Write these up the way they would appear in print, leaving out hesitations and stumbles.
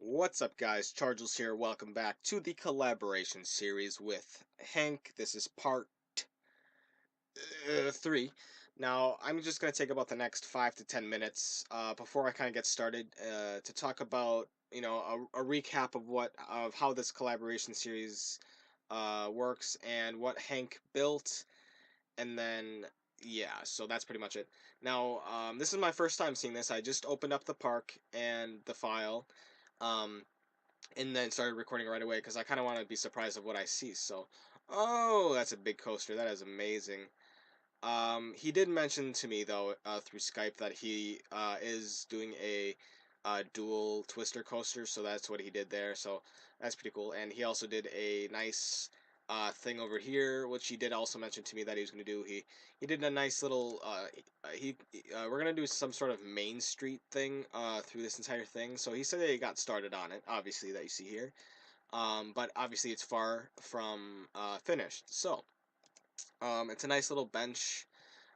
What's up, guys? Charjallz here. Welcome back to the collaboration series with Henk. This is part 3. Now, I'm just going to take about the next 5 to 10 minutes before I kind of get started to talk about, a recap of how this collaboration series works and what Henk built, and then yeah, so that's pretty much it. Now, this is my first time seeing this. I just opened up the park and the file. Um, and then started recording right away because I kind of want to be surprised of what I see. So, oh, that's a big coaster. That is amazing. He did mention to me though through Skype that he is doing a dual twister coaster, so that's what he did there. So that's pretty cool. And he also did a nice thing over here, which he did also mention to me that he was going to do. He did a nice little we're gonna do some sort of Main Street thing through this entire thing. So he said that he got started on it, obviously that you see here. But obviously it's far from finished. So it's a nice little bench,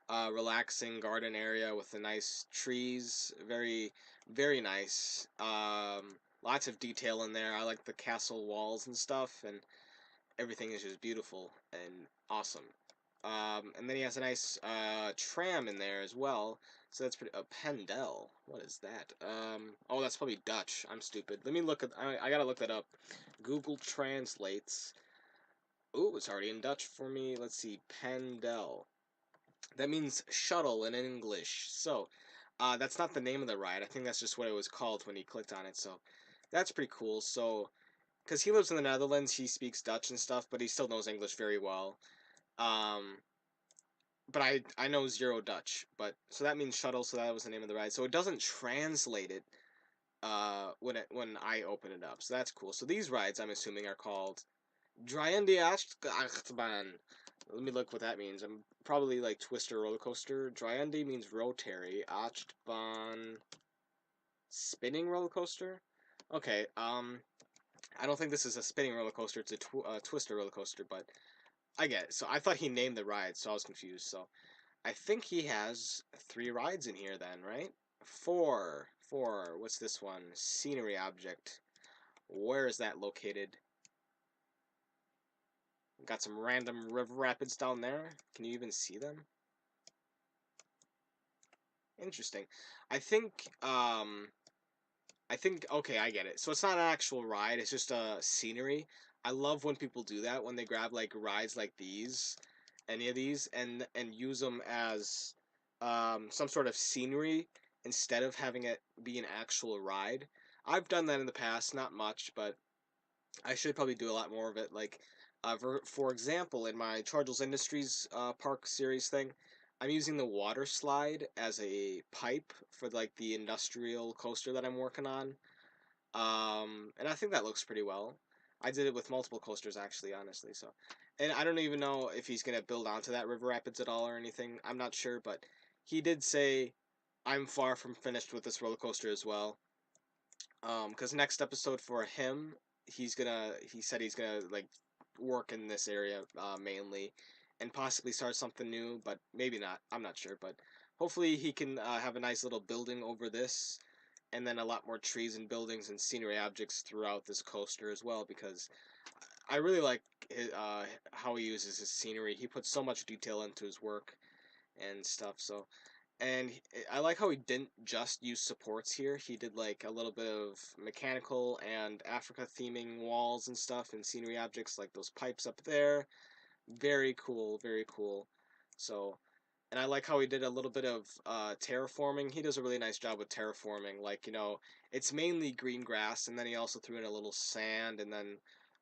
relaxing garden area with the nice trees. Very, very nice. Lots of detail in there. I like the castle walls and stuff, and everything is just beautiful and awesome. And then he has a nice tram in there as well. So that's pretty. A Pendel. What is that? Oh, that's probably Dutch. I'm stupid. Let me look at. I gotta look that up. Google translates. Ooh, it's already in Dutch for me. Let's see. Pendel. That means shuttle in English. So, that's not the name of the ride. I think that's just what it was called when he clicked on it. So, that's pretty cool. So, because he lives in the Netherlands, he speaks Dutch and stuff, but he still knows English very well. Um, but I know zero Dutch. But so that means shuttle. So that was the name of the ride. So it doesn't translate it when I open it up. So that's cool. So these rides, I'm assuming, are called Draaiende achtbaan. Let me look what that means. I'm probably like Twister roller coaster. Draaiende means rotary. Achtbaan, spinning roller coaster. Okay. I don't think this is a spinning roller coaster. It's a Twister roller coaster, but I get it. So I thought he named the ride, so I was confused. So I think he has 3 rides in here then, right? Four. Four. What's this one? Scenery object. Where is that located? Got some random river rapids down there. Can you even see them? Interesting. I think, okay, I get it. So it's not an actual ride, it's just a scenery. I love when people do that, when they grab, like, rides like these, any of these, and use them as, some sort of scenery instead of having it be an actual ride. I've done that in the past, not much, but I should probably do a lot more of it. Like, for example, in my Charjall's Industries Park series thing, I'm using the water slide as a pipe for like the industrial coaster that I'm working on. And I think that looks pretty well. I did it with multiple coasters actually, honestly. So, and I don't even know if he's gonna build onto that River Rapids at all or anything. I'm not sure, but he did say I'm far from finished with this roller coaster as well. Because next episode for him, he said he's gonna like work in this area mainly, and possibly start something new, but maybe not. I'm not sure, but hopefully he can have a nice little building over this, and then a lot more trees and buildings and scenery objects throughout this coaster as well. Because I really like how he uses his scenery. He puts so much detail into his work and stuff. So and I like how he didn't just use supports here. He did like a little bit of mechanical and Africa theming walls and stuff and scenery objects like those pipes up there. Very cool, very cool. So, and I like how he did a little bit of terraforming. He does a really nice job with terraforming. Like, it's mainly green grass, and then he also threw in a little sand and then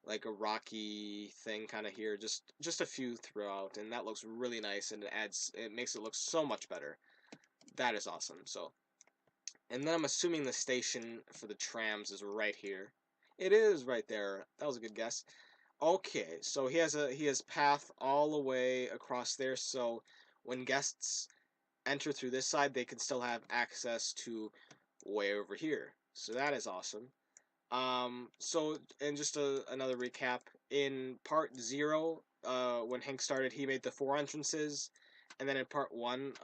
like a rocky thing kind of here. Just a few throughout, and that looks really nice, and it makes it look so much better. That is awesome. So, and then I'm assuming the station for the trams is right here. It is right there. That was a good guess. Okay, so he has path all the way across there. So when guests enter through this side, they can still have access to way over here. So that is awesome. So and just another recap in part 0, when Hank started, he made the 4 entrances, and then in part 1,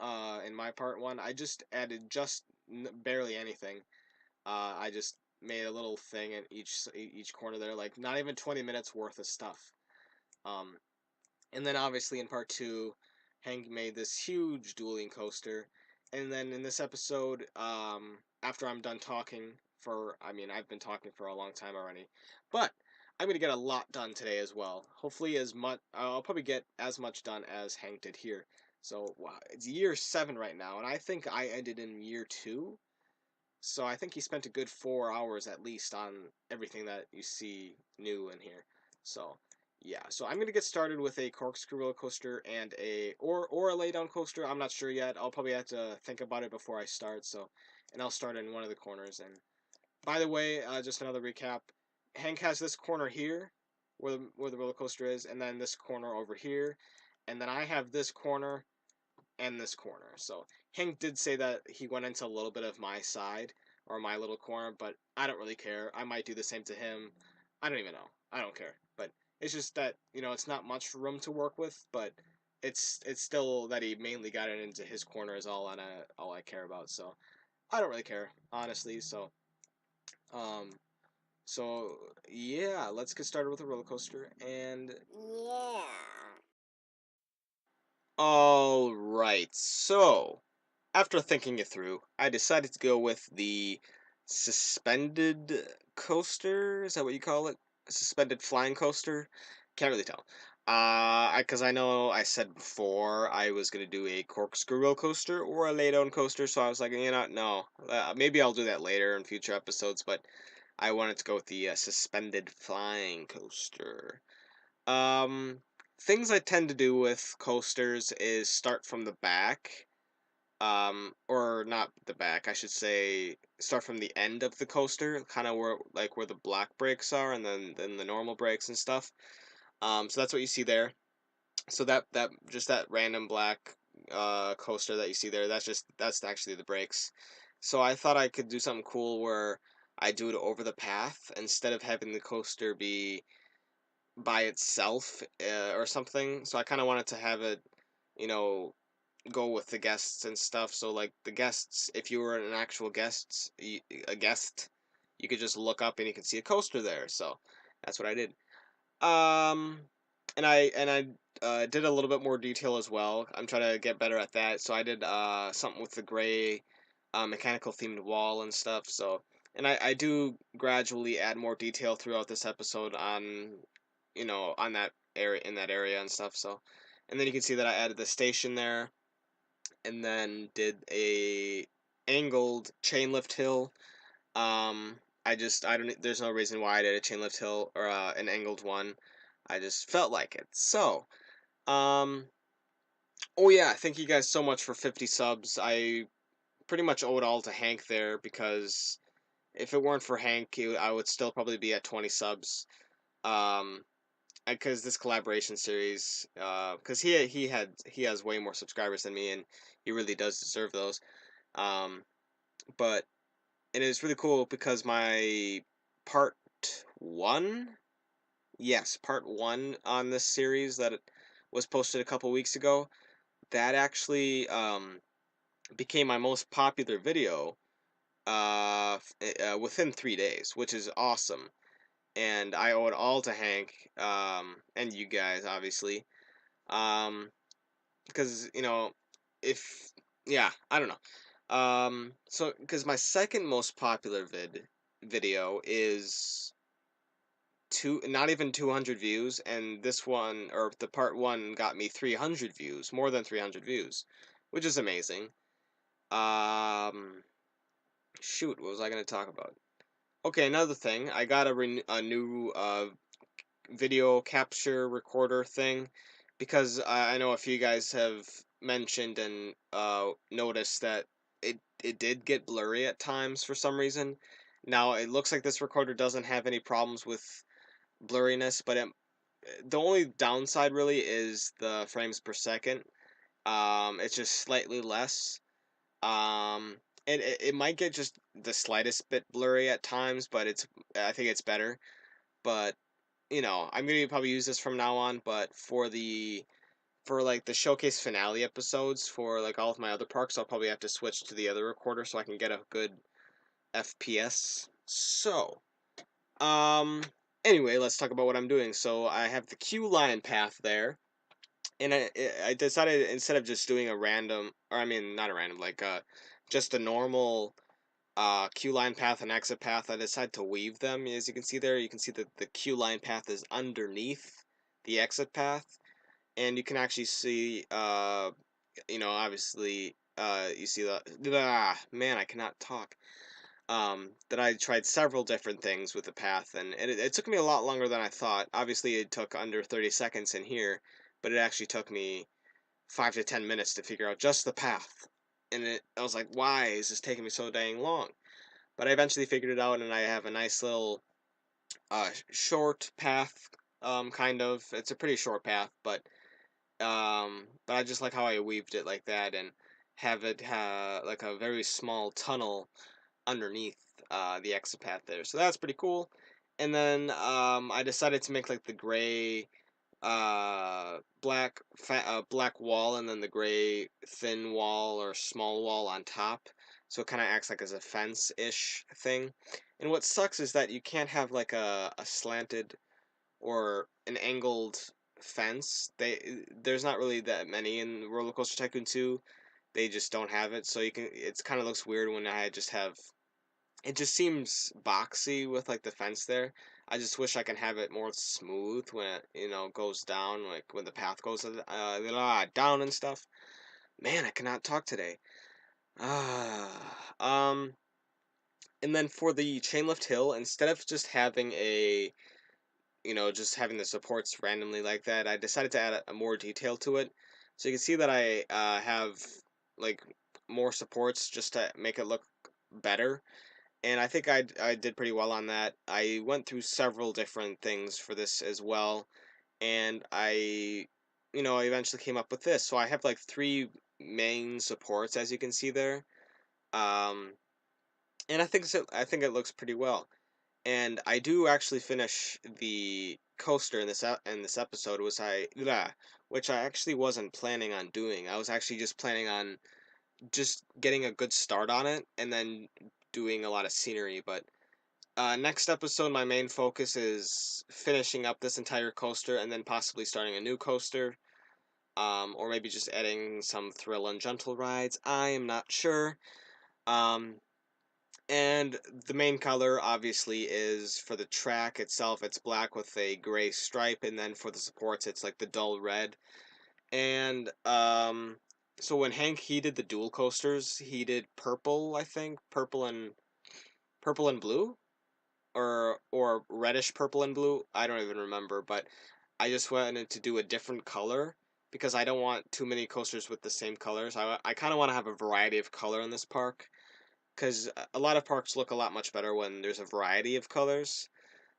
in my part 1, I just added just barely anything. I just made a little thing in each corner there, like not even 20 minutes worth of stuff. Um, and then obviously in part two, Hank made this huge dueling coaster. And then in this episode, after I'm done talking I mean, I've been talking for a long time already, but I'm gonna get a lot done today as well. Hopefully, I'll probably get as much done as Hank did here. So wow, it's year 7 right now, and I think I ended in year 2. So I think he spent a good 4 hours at least on everything that you see new in here. So yeah, so I'm gonna get started with a corkscrew roller coaster and or a lay down coaster. I'm not sure yet. I'll probably have to think about it before I start. And I'll start in one of the corners. And by the way, just another recap. Hank has this corner here, where the roller coaster is, and then this corner over here, and then I have this corner and this corner. So Hank did say that he went into a little bit of my side or my little corner, but I don't really care. I might do the same to him. I don't even know. I don't care. But it's just that, it's not much room to work with, but it's still that he mainly got it into his corner is all I care about. So I don't really care, honestly. Um so yeah, let's get started with the roller coaster. And yeah. All right. So, after thinking it through, I decided to go with the suspended coaster. Is that what you call it? A suspended flying coaster? Can't really tell. Because I know I said before I was gonna do a corkscrew roller coaster or a lay down coaster, so I was like, no, maybe I'll do that later in future episodes. But I wanted to go with the suspended flying coaster. Um, Things I tend to do with coasters is start from the back, or not the back, I should say, start from the end of the coaster, kind of where the black brakes are, and then the normal brakes and stuff. So that's what you see there. So that random black coaster that you see there, that's actually the brakes. So I thought I could do something cool where I do it over the path instead of having the coaster be by itself or something. So I kind of wanted to have it, you know, go with the guests and stuff. So like the guests, if you were an actual a guest, you could just look up and you could see a coaster there. So that's what I did. Um, and I did a little bit more detail as well. I'm trying to get better at that. So I did something with the gray mechanical themed wall and stuff. So and I do gradually add more detail throughout this episode on on that area and stuff. So and then you can see that I added the station there and then did a angled chain lift hill. I don't. There's no reason why I did a chain lift hill or an angled one. I just felt like it. So, um, oh yeah, thank you guys so much for 50 subs. I pretty much owe it all to Hank there because if it weren't for Hank, I would still probably be at 20 subs. Um, because this collaboration series, because he has way more subscribers than me, and he really does deserve those. Um, but and it's really cool because my part one, yes, part one on this series that was posted a couple weeks ago, that actually became my most popular video within 3 days, which is awesome. And I owe it all to Hank and you guys, obviously. Um, because if I don't know. So because my second most popular video is not even 200 views, and this one or the part one got me 300 views, more than 300 views, which is amazing. Um, Shoot, what was I going to talk about? Okay, another thing, I got a new video capture recorder thing because I know a few guys have mentioned and noticed that it did get blurry at times for some reason. Now it looks like this recorder doesn't have any problems with blurriness, but the only downside really is the frames per second. It's just slightly less. And it might get just the slightest bit blurry at times, but I think it's better. But I'm gonna probably use this from now on, but for like the showcase finale episodes for like all of my other parks, I'll probably have to switch to the other recorder so I can get a good FPS. So, um, anyway, let's talk about what I'm doing. So I have the queue line path there, and I decided instead of just doing a random, or I mean not a random, like just a normal queue line path and exit path, I decided to weave them. As you can see there, you can see that the queue line path is underneath the exit path, and you can actually see, obviously, you see the, man, I cannot talk. That I tried several different things with the path, and it took me a lot longer than I thought. Obviously, it took under 30 seconds in here, but it actually took me 5 to 10 minutes to figure out just the path. And I was like, why is this taking me so dang long? But I eventually figured it out, and I have a nice little short path, kind of. It's a pretty short path, but I just like how I weaved it like that and have it like a very small tunnel underneath the exit path there. So that's pretty cool. And then I decided to make like the gray black wall, and then the gray thin wall or small wall on top, so it kind of acts like as a fence-ish thing. And what sucks is that you can't have like a slanted or an angled fence. There's not really that many in Roller Coaster Tycoon 2. They just don't have it, so it's kind of looks weird when I just have, it just seems boxy with like the fence there. I wish I can have it more smooth when it, goes down, like when the path goes down and stuff. Man, I cannot talk today. Um, and then for the chain lift hill, instead of just having just having the supports randomly like that, I decided to add a more detail to it. So you can see that I have like more supports just to make it look better, and I think I did pretty well on that. I went through several different things for this as well, and I eventually came up with this. So I have like three main supports, as you can see there, um, and I think it looks pretty well. And I do actually finish the coaster in this episode, which I actually wasn't planning on doing. I was actually just planning on just getting a good start on it and then doing a lot of scenery, but next episode, my main focus is finishing up this entire coaster and then possibly starting a new coaster, or maybe just adding some thrill and gentle rides. I am not sure. Um, and the main color, obviously, is for the track itself, it's black with a gray stripe, and then for the supports, it's like the dull red. And so when Hank he did the dual coasters, he did purple, I think, purple and blue, or reddish purple and blue. I don't even remember, but I just wanted to do a different color because I don't want too many coasters with the same colors. I kind of want to have a variety of color in this park because a lot of parks look a lot much better when there's a variety of colors.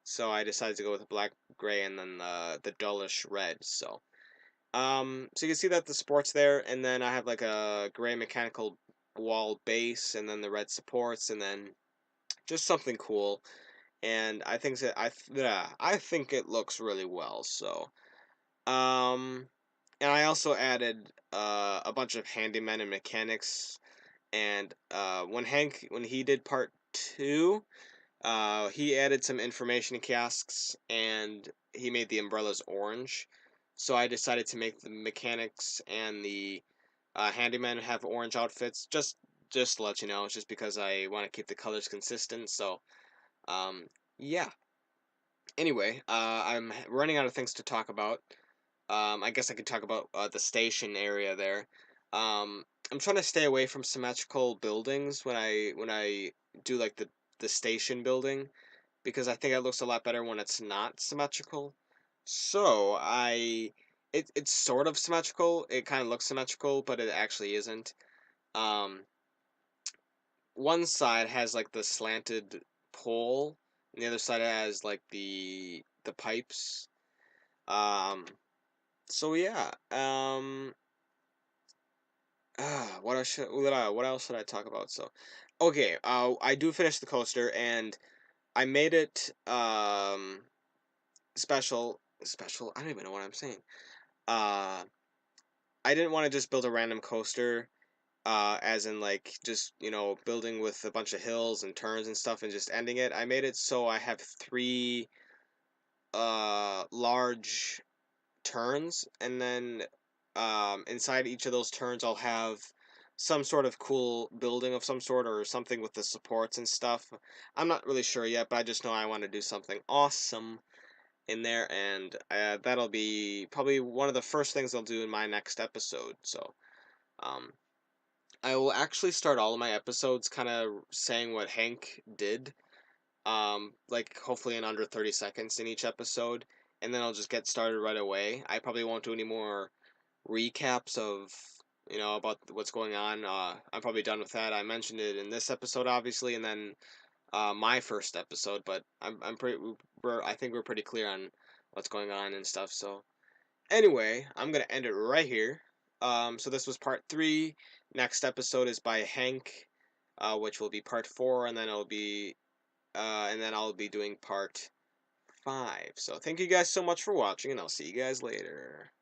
So I decided to go with the black, gray, and then the dullish red. So you can see that the sports there, and then I have like a gray mechanical wall base, and then the red supports, and then just something cool. And I think it looks really well. Um, and I also added a bunch of handymen and mechanics. And when he did part 2, he added some information kiosks and he made the umbrellas orange. So I decided to make the mechanics and the handyman have orange outfits. Just to let you know, it's just because I want to keep the colors consistent. So um, yeah. Anyway, I'm running out of things to talk about. I guess I could talk about the station area there. I'm trying to stay away from symmetrical buildings when I do like the station building because I think it looks a lot better when it's not symmetrical. So it's sort of symmetrical. It kind of looks symmetrical, but it actually isn't. Um, one side has like the slanted pole, and the other side has like the pipes. Um, so yeah. What else should I talk about? So, okay. I do finish the coaster, and I made it special. I don't even know what I'm saying. Uh, I didn't want to just build a random coaster. as in like just building with a bunch of hills and turns and stuff and just ending it. I made it so I have three large turns, and then inside each of those turns I'll have some sort of cool building of some sort or something with the supports and stuff. I'm not really sure yet, but I just know I want to do something awesome in there, and that'll be probably one of the first things I'll do in my next episode. So um, I will actually start all of my episodes kind of saying what Hank did, like hopefully in under 30 seconds in each episode, and then I'll just get started right away. I probably won't do any more recaps of about what's going on. I'm probably done with that. I mentioned it in this episode, obviously, and then my first episode, but I'm pretty I think we're pretty clear on what's going on and stuff. So anyway, I'm gonna end it right here. So this was part 3. Next episode is by Hank, which will be part 4, and then I'll be doing part 5. So thank you guys so much for watching, and I'll see you guys later.